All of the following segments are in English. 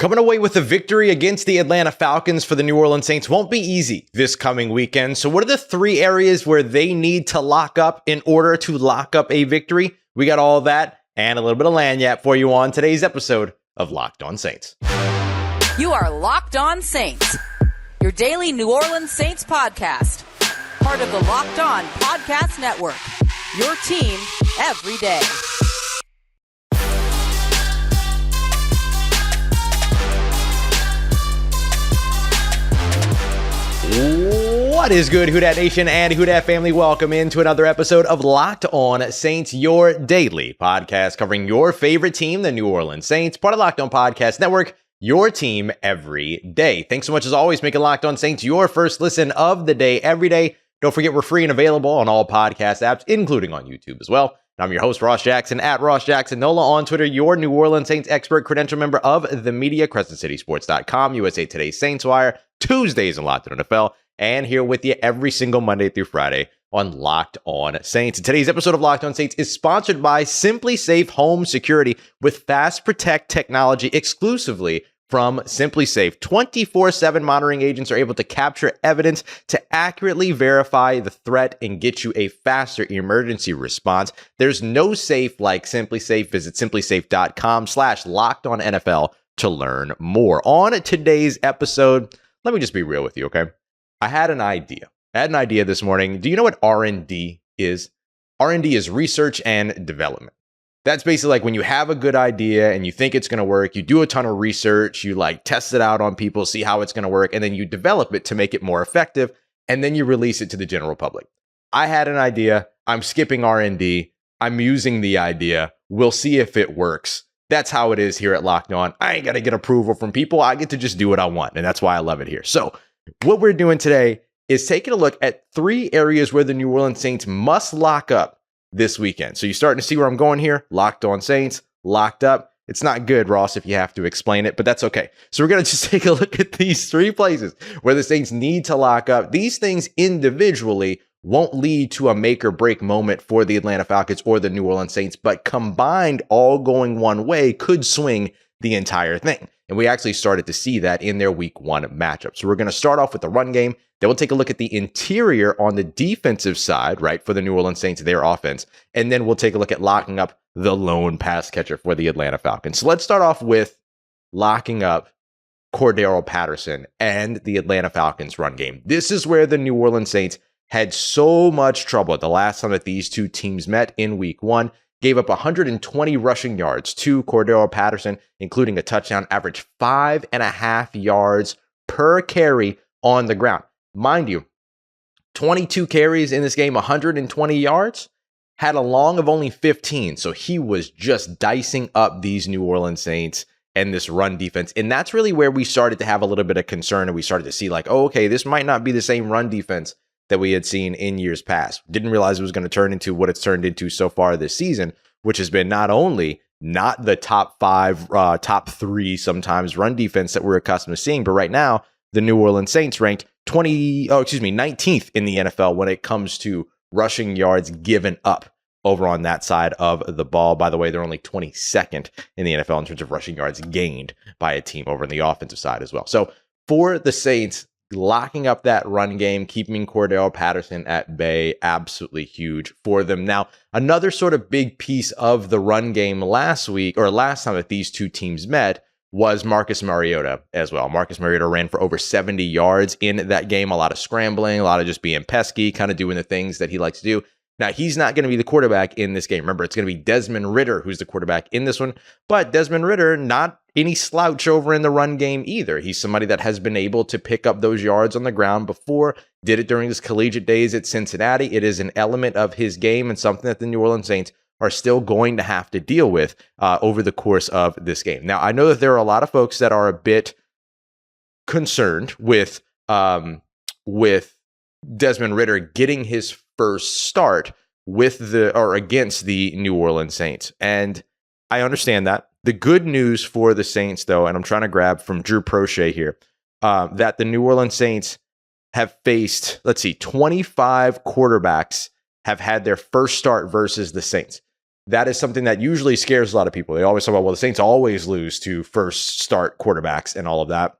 Coming away with a victory against the Atlanta Falcons for the New Orleans Saints won't be easy this coming weekend. So what are the three areas where they need to lock up in order to lock up a victory? We got all that and a little bit of lagniappe for you on today's episode of Locked On Saints. You are Locked On Saints, your daily New Orleans Saints podcast. Part of the Locked On Podcast Network, your team every day. What is good, Who Dat Nation and Who Dat family? Welcome into another episode of Locked On Saints, your daily podcast covering your favorite team, the New Orleans Saints, part of Locked On Podcast Network, your team every day. Thanks so much as always, making Locked On Saints your first listen of the day every day. Don't forget we're free and available on all podcast apps, including on YouTube as well. I'm your host, Ross Jackson, at Ross Jackson Nola on Twitter, your New Orleans Saints expert, credential member of the media, CrescentCitySports.com, USA Today's Saints Wire, Tuesdays in Locked On NFL, and here with you every single Monday through Friday on Locked On Saints. Today's episode of Locked On Saints is sponsored by Simply Safe Home Security with Fast Protect technology exclusively from Simply Safe. 24/7 monitoring agents are able to capture evidence to accurately verify the threat and get you a faster emergency response. There's no safe like Simply Safe. Visit simplysafe.com/lockedonNFL to learn more. On today's episode, let me just be real with you, okay? I had an idea this morning. Do you know what R&D is? R&D is research and development. That's basically like when you have a good idea and you think it's going to work, you do a ton of research, you test it out on people, see how it's going to work, and then you develop it to make it more effective, and then you release it to the general public. I had an idea. I'm skipping R&D. I'm using the idea. We'll see if it works. That's how it is here at Locked On. I ain't got to get approval from people. I get to just do what I want, and that's why I love it here. So what we're doing today is taking a look at three areas where the New Orleans Saints must lock up this weekend. So you're starting to see where I'm going here. Locked On Saints, locked up. It's not good, Ross, if you have to explain it, but that's okay. So we're going to just take a look at these three places where the Saints need to lock up. These things individually won't lead to a make or break moment for the Atlanta Falcons or the New Orleans Saints, but combined, all going one way, could swing the entire thing. And we actually started to see that in their week one matchup. So we're going to start off with the run game. Then we'll take a look at the interior on the defensive side, right, for the New Orleans Saints, their offense. And then we'll take a look at locking up the lone pass catcher for the Atlanta Falcons. So let's start off with locking up Cordarrelle Patterson and the Atlanta Falcons run game. This is where the New Orleans Saints had so much trouble the last time that these two teams met in week one. Gave up 120 rushing yards to Cordarrelle Patterson, including a touchdown, average 5.5 yards per carry on the ground. Mind you, 22 carries in this game, 120 yards, had a long of only 15. So he was just dicing up these New Orleans Saints and this run defense. And that's really where we started to have a little bit of concern, and we started to see like, oh, okay, this might not be the same run defense that we had seen in years past. Didn't realize it was going to turn into what it's turned into so far this season, which has been not only not the top five, top three sometimes run defense that we're accustomed to seeing, but right now the New Orleans Saints ranked 19th in the NFL when it comes to rushing yards given up over on that side of the ball. By the way, they're only 22nd in the NFL in terms of rushing yards gained by a team over on the offensive side as well. So for the Saints, locking up that run game, keeping Cordarrelle Patterson at bay, absolutely huge for them. Now, another sort of big piece of the run game last time that these two teams met was Marcus Mariota as well. Marcus Mariota ran for over 70 yards in that game. A lot of scrambling, a lot of just being pesky, kind of doing the things that he likes to do. Now, he's not going to be the quarterback in this game. Remember, it's going to be Desmond Ridder who's the quarterback in this one. But Desmond Ridder, not any slouch over in the run game either. He's somebody that has been able to pick up those yards on the ground before, did it during his collegiate days at Cincinnati. It is an element of his game and something that the New Orleans Saints are still going to have to deal with over the course of this game. Now, I know that there are a lot of folks that are a bit concerned with Desmond Ridder getting his first start against the New Orleans Saints. And I understand that. The good news for the Saints, though, and I'm trying to grab from Drew Prochet here, that the New Orleans Saints have faced, 25 quarterbacks have had their first start versus the Saints. that is something that usually scares a lot of people. They always talk about, well, the Saints always lose to first start quarterbacks and all of that.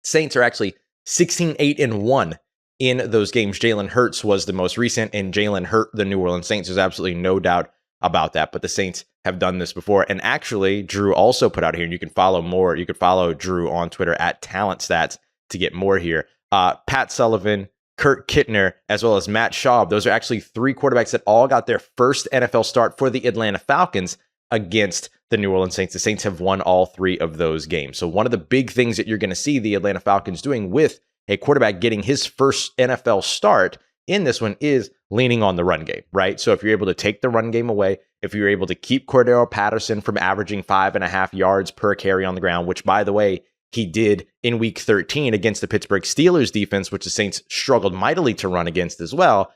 Saints are actually 16-8-1 in those games. Jalen Hurts was the most recent, and Jalen hurt the New Orleans Saints. There's absolutely no doubt about that. But the Saints have done this before. And actually, Drew also put out here, and you can follow more. You could follow Drew on Twitter at Talent Stats to get more here. Pat Sullivan, Kurt Kittner, as well as Matt Schaub. Those are actually 3 quarterbacks that all got their first NFL start for the Atlanta Falcons against the New Orleans Saints. The Saints have won all 3 of those games. So one of the big things that you're going to see the Atlanta Falcons doing with a quarterback getting his first NFL start in this one is leaning on the run game, right? So if you're able to take the run game away, if you're able to keep Cordarrelle Patterson from averaging 5.5 yards per carry on the ground, which, by the way, he did in week 13 against the Pittsburgh Steelers defense, which the Saints struggled mightily to run against as well,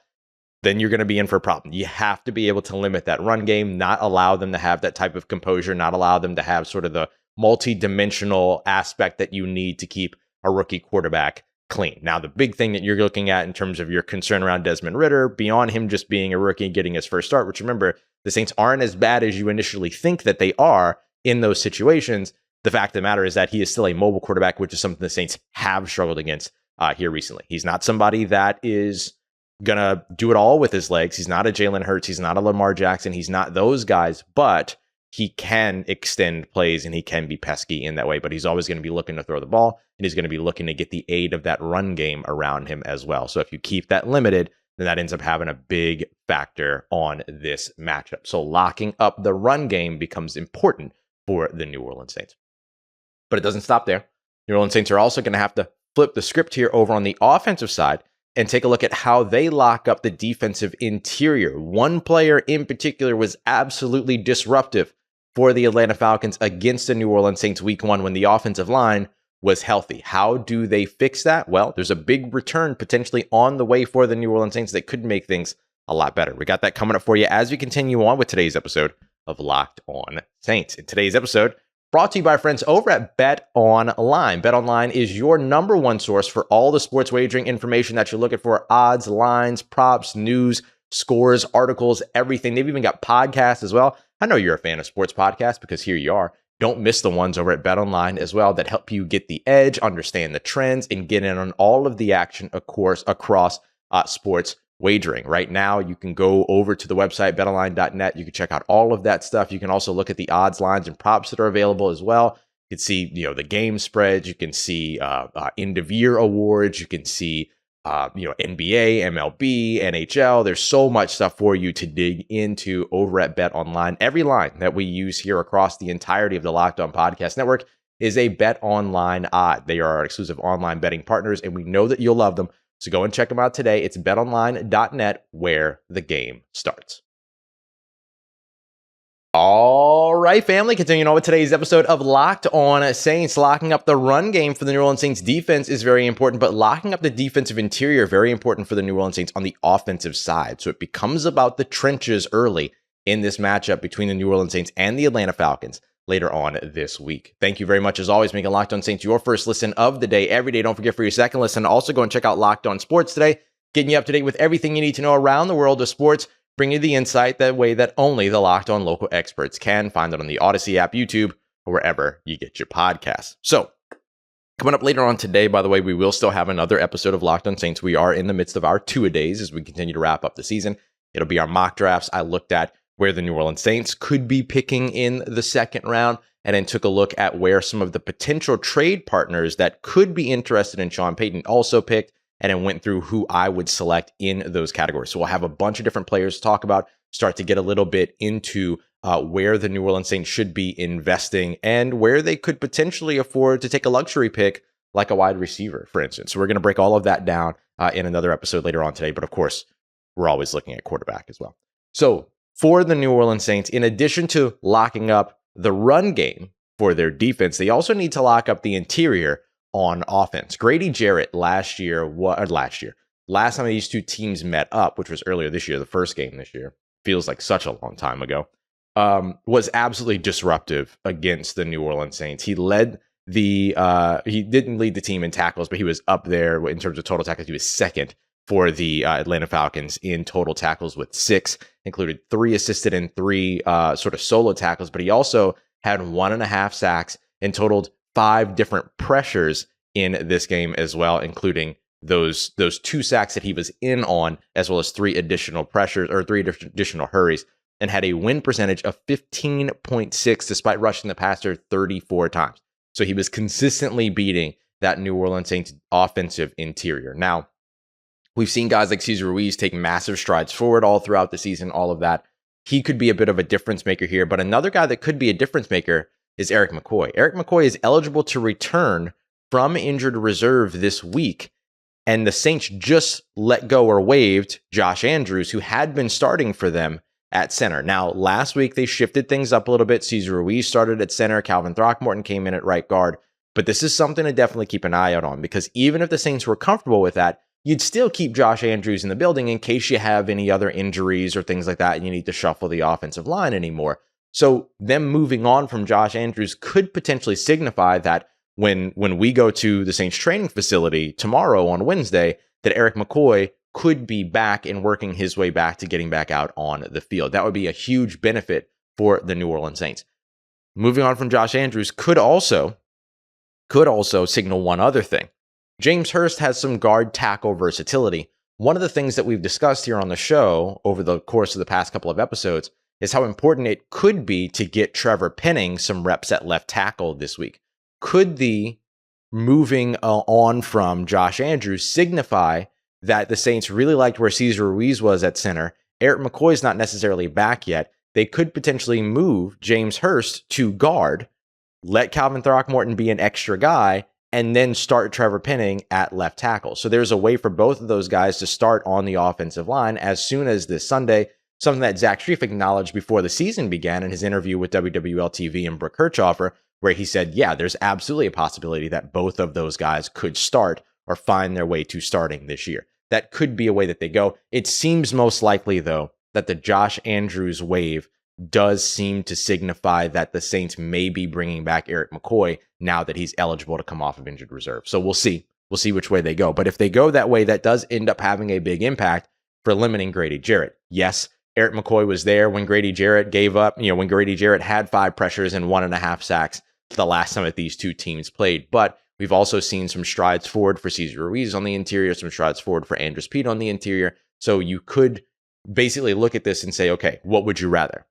then you're going to be in for a problem. You have to be able to limit that run game, not allow them to have that type of composure, not allow them to have sort of the multi-dimensional aspect that you need to keep a rookie quarterback clean. Now, the big thing that you're looking at in terms of your concern around Desmond Ridder, beyond him just being a rookie and getting his first start, which remember, the Saints aren't as bad as you initially think that they are in those situations. The fact of the matter is that he is still a mobile quarterback, which is something the Saints have struggled against here recently. He's not somebody that is going to do it all with his legs. He's not a Jalen Hurts. He's not a Lamar Jackson. He's not those guys, but he can extend plays and he can be pesky in that way. But he's always going to be looking to throw the ball, and he's going to be looking to get the aid of that run game around him as well. So if you keep that limited, then that ends up having a big factor on this matchup. So locking up the run game becomes important for the New Orleans Saints. But it doesn't stop there. New Orleans Saints are also going to have to flip the script here over on the offensive side and take a look at how they lock up the defensive interior. One player in particular was absolutely disruptive for the Atlanta Falcons against the New Orleans Saints week 1 when the offensive line was healthy. How do they fix that? Well, there's a big return potentially on the way for the New Orleans Saints that could make things a lot better. We got that coming up for you as we continue on with today's episode of Locked On Saints. In today's episode, brought to you by our friends over at BetOnline. BetOnline is your number one source for all the sports wagering information that you're looking for: odds, lines, props, news, scores, articles, everything. They've even got podcasts as well. I know you're a fan of sports podcasts because here you are. Don't miss the ones over at BetOnline as well that help you get the edge, understand the trends, and get in on all of the action, of course, across sports wagering. Right now, you can go over to the website, betonline.net. You can check out all of that stuff. You can also look at the odds, lines, and props that are available as well. You can see, the game spreads. You can see end of year awards. You can see, NBA, MLB, NHL. There's so much stuff for you to dig into over at BetOnline. Every line that we use here across the entirety of the Locked On Podcast Network is a BetOnline odd. They are our exclusive online betting partners, and we know that you'll love them. So go and check them out today. It's betonline.net, where the game starts. All right, family, continuing on with today's episode of Locked On Saints. Locking up the run game for the New Orleans Saints defense is very important, but locking up the defensive interior, very important for the New Orleans Saints on the offensive side. So it becomes about the trenches early in this matchup between the New Orleans Saints and the Atlanta Falcons later on this week. Thank you very much, as always, making Locked On Saints your first listen of the day every day. Don't forget, for your second listen, also go and check out Locked On Sports today, getting you up to date with everything you need to know around the world of sports, bring you the insight that way that only the Locked On local experts can. Find it on the Odyssey app, YouTube, or wherever you get your podcasts. So, coming up later on today, by the way, we will still have another episode of Locked On Saints. We are in the midst of our two-a-days as we continue to wrap up the season. It'll be our mock drafts. I looked at where the New Orleans Saints could be picking in the second round, and then took a look at where some of the potential trade partners that could be interested in Sean Payton also picked, and then went through who I would select in those categories. So we'll have a bunch of different players to talk about, start to get a little bit into where the New Orleans Saints should be investing and where they could potentially afford to take a luxury pick like a wide receiver, for instance. So we're going to break all of that down in another episode later on today. But of course, we're always looking at quarterback as well. So for the New Orleans Saints, in addition to locking up the run game for their defense, they also need to lock up the interior on offense. Grady Jarrett last time these two teams met up, which was earlier this year, the first game this year, feels like such a long time ago, was absolutely disruptive against the New Orleans Saints. He didn't lead the team in tackles, but he was up there in terms of total tackles. He was second for the Atlanta Falcons in total tackles with 6, included 3 assisted and 3 sort of solo tackles, but he also had 1.5 sacks and totaled 5 different pressures in this game as well, including those 2 sacks that he was in on, as well as 3 additional pressures or 3 additional hurries, and had a win percentage of 15.6 despite rushing the passer 34 times. So he was consistently beating that New Orleans Saints offensive interior. Now, we've seen guys like Cesar Ruiz take massive strides forward all throughout the season, all of that. He could be a bit of a difference maker here, but another guy that could be a difference maker is Erik McCoy. Erik McCoy is eligible to return from injured reserve this week, and the Saints just let go or waived Josh Andrews, who had been starting for them at center. Now, last week they shifted things up a little bit. Cesar Ruiz started at center. Calvin Throckmorton came in at right guard. But this is something to definitely keep an eye out on, because even if the Saints were comfortable with that, you'd still keep Josh Andrews in the building in case you have any other injuries or things like that and you need to shuffle the offensive line anymore. So them moving on from Josh Andrews could potentially signify that when we go to the Saints training facility tomorrow on Wednesday, that Erik McCoy could be back and working his way back to getting back out on the field. That would be a huge benefit for the New Orleans Saints. Moving on from Josh Andrews could also signal one other thing. James Hurst has some guard tackle versatility. One of the things that we've discussed here on the show over the course of the past couple of episodes is how important it could be to get Trevor Penning some reps at left tackle this week. Could the moving on from Josh Andrews signify that the Saints really liked where Cesar Ruiz was at center? Erik McCoy's not necessarily back yet. They could potentially move James Hurst to guard, let Calvin Throckmorton be an extra guy, and then start Trevor Penning at left tackle. So there's a way for both of those guys to start on the offensive line as soon as this Sunday, something that Zach Strief acknowledged before the season began in his interview with WWL-TV and Brooke Kirchhoffer, where he said, yeah, there's absolutely a possibility that both of those guys could start or find their way to starting this year. That could be a way that they go. It seems most likely, though, that the Josh Andrews wave does seem to signify that the Saints may be bringing back Erik McCoy now that he's eligible to come off of injured reserve. So we'll see. We'll see which way they go. But if they go that way, that does end up having a big impact for limiting Grady Jarrett. Yes, Erik McCoy was there when Grady Jarrett gave up, when Grady Jarrett had 5 pressures and 1.5 sacks the last time that these two teams played. But we've also seen some strides forward for Cesar Ruiz on the interior, some strides forward for Andrus Peat on the interior. So you could basically look at this and say, okay, what would you rather?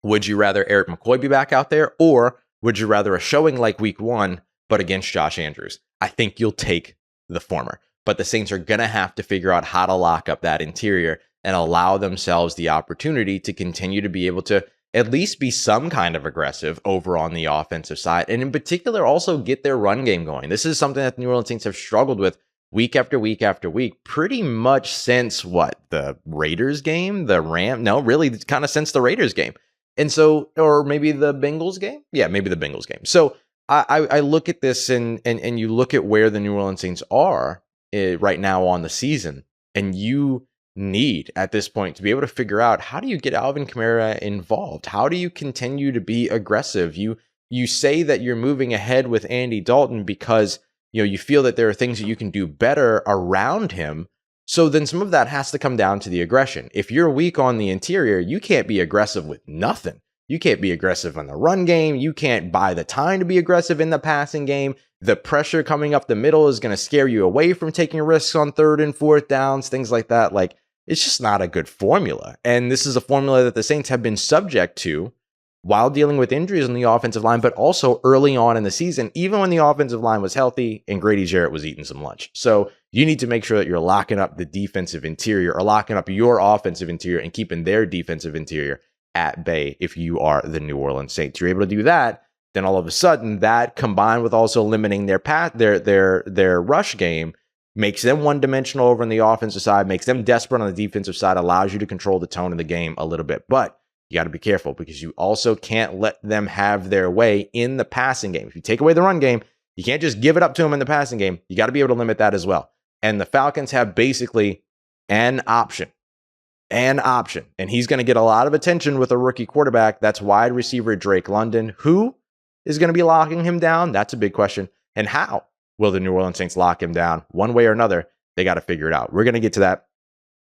Would you rather Erik McCoy be back out there, or would you rather a showing like week 1, but against Josh Andrews? I think you'll take the former, but the Saints are going to have to figure out how to lock up that interior and allow themselves the opportunity to continue to be able to at least be some kind of aggressive over on the offensive side, and in particular also get their run game going. This is something that the New Orleans Saints have struggled with week after week after week, pretty much since the Raiders game, kind of since the Raiders game. And so, or maybe the Bengals game? Yeah, maybe the Bengals game. So I look at this and you look at where the New Orleans Saints are right now on the season, and you need at this point to be able to figure out, how do you get Alvin Kamara involved? How do you continue to be aggressive? You say that you're moving ahead with Andy Dalton because you feel that there are things that you can do better around him. So then some of that has to come down to the aggression. If you're weak on the interior, you can't be aggressive with nothing. You can't be aggressive in the run game. You can't buy the time to be aggressive in the passing game. The pressure coming up the middle is going to scare you away from taking risks on 3rd and 4th downs, things like that. Like, it's just not a good formula. And this is a formula that the Saints have been subject to while dealing with injuries on the offensive line, but also early on in the season, even when the offensive line was healthy and Grady Jarrett was eating some lunch. So you need to make sure that you're locking up the defensive interior, or locking up your offensive interior and keeping their defensive interior at bay if you are the New Orleans Saints. You're able to do that, then all of a sudden that, combined with also limiting their rush game, makes them one-dimensional over on the offensive side, makes them desperate on the defensive side, allows you to control the tone of the game a little bit. But you got to be careful, because you also can't let them have their way in the passing game. If you take away the run game, you can't just give it up to them in the passing game. You got to be able to limit that as well. And the Falcons have basically an option. And he's going to get a lot of attention with a rookie quarterback. That's wide receiver Drake London. Who is going to be locking him down? That's a big question. And how will the New Orleans Saints lock him down? One way or another, They got to figure it out. We're going to get to that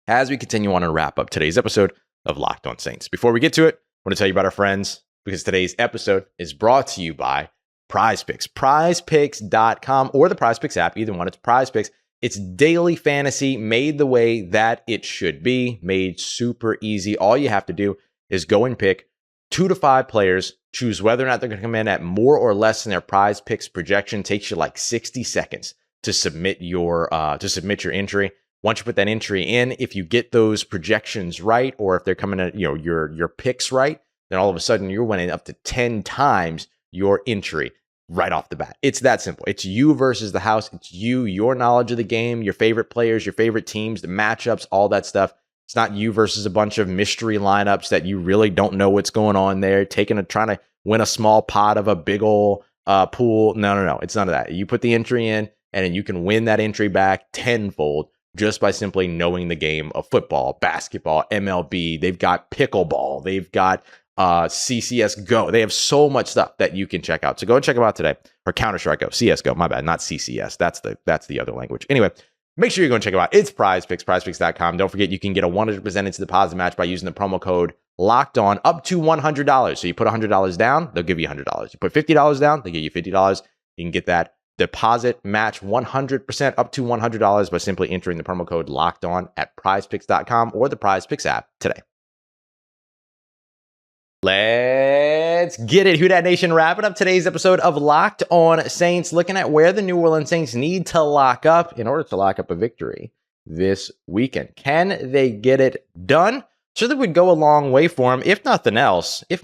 as we continue on and wrap up today's episode of Locked On Saints. Before we get to it, I want to tell you about our friends, because today's episode is brought to you by Prize Picks. PrizePicks.com or the Prize Picks app, either one. It's Prize Picks. It's daily fantasy made the way that it should be, made super easy. All you have to do is go and pick 2 to 5 players, choose whether or not they're going to come in at more or less than their Prize Picks projection. Takes you like 60 seconds to submit your entry. Once you put that entry in, if you get those projections right, or if they're coming at your picks right, then all of a sudden you're winning up to 10 times your entry right off the bat. It's that simple. It's you versus the house. It's you, your knowledge of the game, your favorite players, your favorite teams, the matchups, all that stuff. It's not you versus a bunch of mystery lineups that you really don't know what's going on there, trying to win a small pot of a big ol' pool. No. It's none of that. You put the entry in, and then you can win that entry back tenfold just by simply knowing the game of football, basketball, MLB. They've got pickleball. They've got CSGO. They have so much stuff that you can check out. So go and check them out today. Or Counter-Strike Go. CSGO, my bad, not CCS. That's the other language. Anyway, make sure you go and check them out. It's Prize Picks, prizepicks.com. Don't forget, you can get a 100% instant deposit match by using the promo code Locked On up to $100. So you put $100 down, they'll give you $100. You put $50 down, they give you $50. You can get that deposit match 100% up to $100 by simply entering the promo code Locked On at prizepicks.com or the Prize Picks app today. Let's get it. Who Dat Nation, wrapping up today's episode of Locked On Saints, looking at where the New Orleans Saints need to lock up in order to lock up a victory this weekend. Can they get it done? So that would go a long way for them. If nothing else, I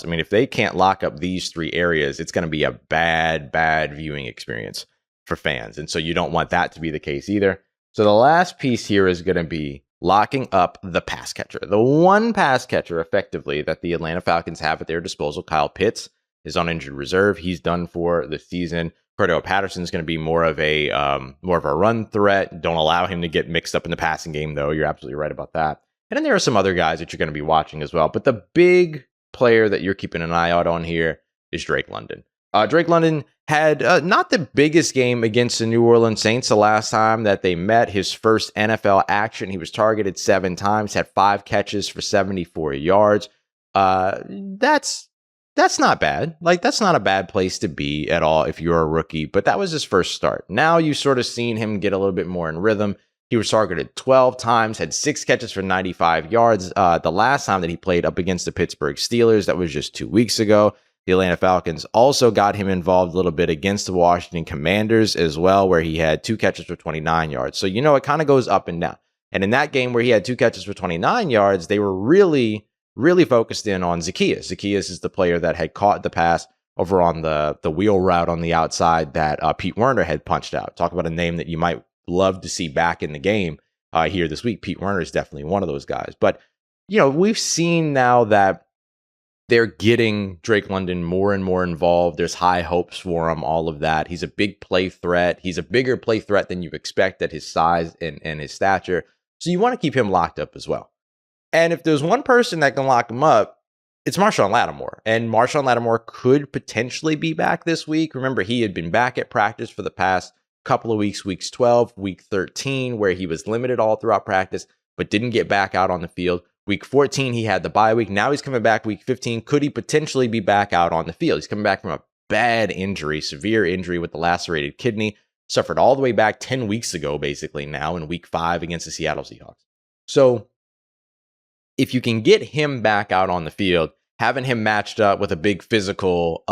mean, if they can't lock up these 3 areas, it's going to be a bad viewing experience for fans. And so you don't want that to be the case either. So the last piece here is going to be locking up the pass catcher. The one pass catcher effectively that the Atlanta Falcons have at their disposal, Kyle Pitts, is on injured reserve. He's done for the season. Cordarrelle Patterson is going to be more of a run threat. Don't allow him to get mixed up in the passing game, though. You're absolutely right about that. And then there are some other guys that you're going to be watching as well. But the big player that you're keeping an eye out on here is Drake London. Drake London had not the biggest game against the New Orleans Saints the last time that they met. His first NFL action, he was targeted 7 times, had 5 catches for 74 yards. That's not bad. Like, that's not a bad place to be at all if you're a rookie. But that was his first start. Now you've sort of seen him get a little bit more in rhythm. He was targeted 12 times, had 6 catches for 95 yards. The last time that he played up against the Pittsburgh Steelers, that was just 2 weeks ago. The Atlanta Falcons also got him involved a little bit against the Washington Commanders as well, where he had 2 catches for 29 yards. So, it kind of goes up and down. And in that game where he had 2 catches for 29 yards, they were really focused in on Zaccheaus. Zaccheaus is the player that had caught the pass over on the wheel route on the outside that Pete Werner had punched out. Talk about a name that you might love to see back in the game here this week. Pete Werner is definitely one of those guys. But, we've seen now that they're getting Drake London more and more involved. There's high hopes for him, all of that. He's a big play threat. He's a bigger play threat than you expect at his size and his stature. So you want to keep him locked up as well. And if there's one person that can lock him up, it's Marshon Lattimore. And Marshon Lattimore could potentially be back this week. Remember, he had been back at practice for the past couple of weeks, weeks 12, week 13, where he was limited all throughout practice, but didn't get back out on the field. Week 14, he had the bye week. Now he's coming back week 15. Could he potentially be back out on the field? He's coming back from a bad injury, severe injury with the lacerated kidney. Suffered all the way back 10 weeks ago, basically, now in week 5 against the Seattle Seahawks. So if you can get him back out on the field, having him matched up with a big physical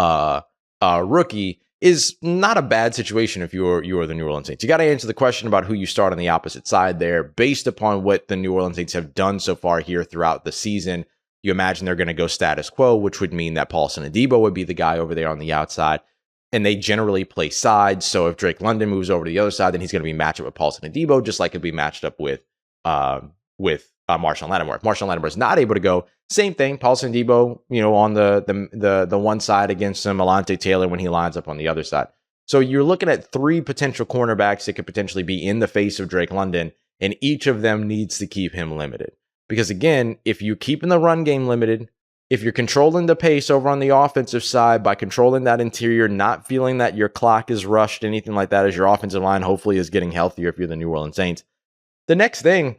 rookie is not a bad situation if you're the New Orleans Saints. You got to answer the question about who you start on the opposite side there. Based upon what the New Orleans Saints have done so far here throughout the season, you imagine they're going to go status quo, which would mean that Paulson and Adebo would be the guy over there on the outside. And they generally play sides. So if Drake London moves over to the other side, then he's going to be matched up with Paulson and Adebo, just like he'll be matched up with Marshon Lattimore. If Marshon Lattimore is not able to go, same thing. Paulson and Adebo, on the one side against him, Alontae Taylor when he lines up on the other side. So you're looking at 3 potential cornerbacks that could potentially be in the face of Drake London, and each of them needs to keep him limited. Because again, if you're keeping the run game limited if you're controlling the pace over on the offensive side by controlling that interior, not feeling that your clock is rushed, anything like that, as your offensive line hopefully is getting healthier if you're the New Orleans Saints, the next thing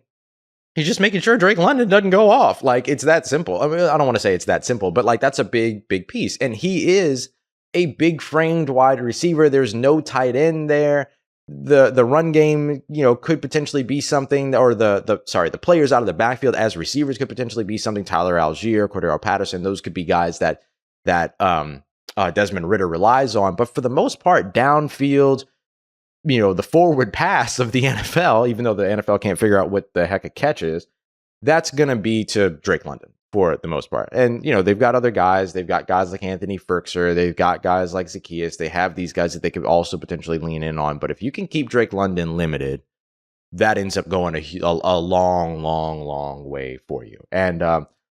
is just making sure Drake London doesn't go off. Like, it's that simple. I mean, I don't want to say it's that simple, but like, that's a big, big piece. And he is a big framed wide receiver. There's no tight end there. The run game, could potentially be something, or the players out of the backfield as receivers could potentially be something. Tyler Allgeier, Cordarrelle Patterson, those could be guys that Desmond Ridder relies on. But for the most part, downfield, the forward pass of the NFL, even though the NFL can't figure out what the heck a catch is, that's going to be to Drake London for the most part. And, they've got other guys. They've got guys like Anthony Firkser. They've got guys like Zacchaeus. They have these guys that they could also potentially lean in on. But if you can keep Drake London limited, that ends up going a long, long, long way for you. And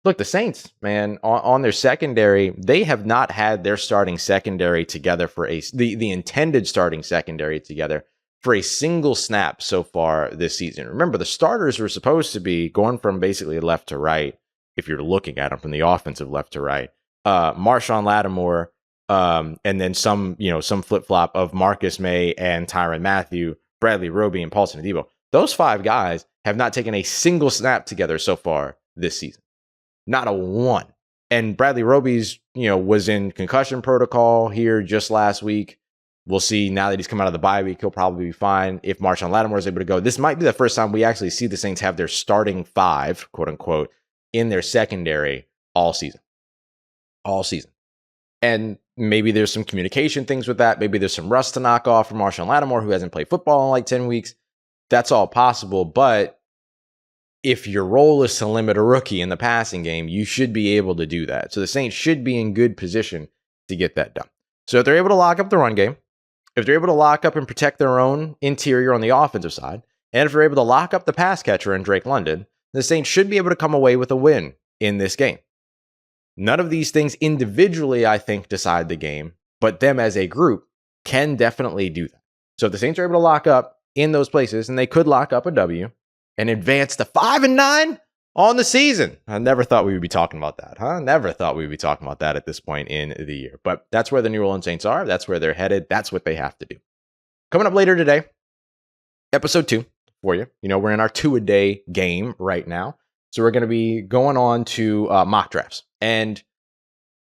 look, the Saints, man, on their secondary, they have not had their starting secondary together for the intended starting secondary together for a single snap so far this season. Remember, the starters were supposed to be going from basically left to right, if you're looking at them from the offensive left to right. Marshon Lattimore, and then some flip-flop of Marcus May and Tyrann Mathieu, Bradley Roby, and Paulson Adebo. Those 5 guys have not taken a single snap together so far this season. Not a one. And Bradley Roby's, was in concussion protocol here just last week. We'll see now that he's come out of the bye week, he'll probably be fine. If Marshon Lattimore is able to go, this might be the first time we actually see the Saints have their starting 5, quote unquote, in their secondary all season. And maybe there's some communication things with that. Maybe there's some rust to knock off from Marshon Lattimore, who hasn't played football in like 10 weeks. That's all possible. But if your role is to limit a rookie in the passing game, you should be able to do that. So the Saints should be in good position to get that done. So if they're able to lock up the run game, if they're able to lock up and protect their own interior on the offensive side, and if they're able to lock up the pass catcher in Drake London, the Saints should be able to come away with a win in this game. None of these things individually, I think, decide the game, but them as a group can definitely do that. So if the Saints are able to lock up in those places, and they could lock up a W and advance to 5-9 on the season. I never thought we would be talking about that, huh? Never thought we would be talking about that at this point in the year. But that's where the New Orleans Saints are. That's where they're headed. That's what they have to do. Coming up later today, episode 2 for you. We're in our 2-a-day game right now. So we're going to be going on to mock drafts. And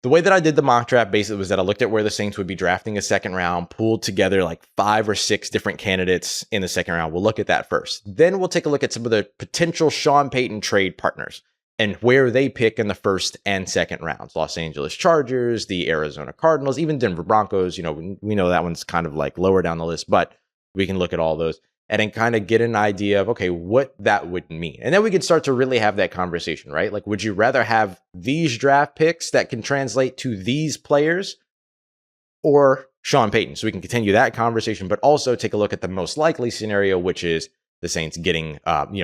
the way that I did the mock draft basically was that I looked at where the Saints would be drafting a second round, pulled together like 5 or 6 different candidates in the second round. We'll look at that first. Then we'll take a look at some of the potential Sean Payton trade partners and where they pick in the first and second rounds. Los Angeles Chargers, the Arizona Cardinals, even Denver Broncos. We know that one's kind of like lower down the list, but we can look at all those and then kind of get an idea of, okay, what that would mean. And then we could start to really have that conversation, right? Like, would you rather have these draft picks that can translate to these players or Sean Payton? So we can continue that conversation, but also take a look at the most likely scenario, which is the Saints getting,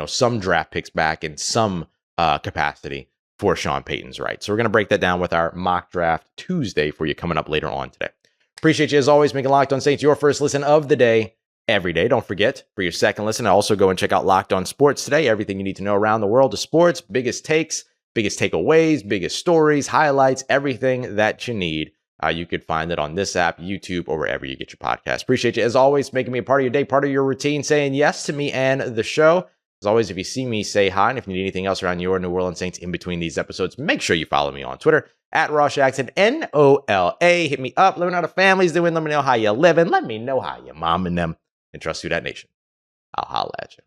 some draft picks back in some capacity for Sean Payton's right. So we're going to break that down with our mock draft Tuesday for you coming up later on today. Appreciate you as always making Locked On Saints your first listen of the day. Every day. Don't forget, for your second listen, also go and check out Locked On Sports Today. Everything you need to know around the world of sports, biggest takes, biggest takeaways, biggest stories, highlights, everything that you need. You could find it on this app, YouTube, or wherever you get your podcast. Appreciate you, as always, making me a part of your day, part of your routine, saying yes to me and the show. As always, if you see me, say hi. And if you need anything else around your New Orleans Saints in between these episodes, make sure you follow me on Twitter, @RoshJackson, NOLA. Hit me up. Let me know how the family's doing. Let me know how you're living. Let me know how your mom and them. And trust Who Dat Nation. I'll holla at you.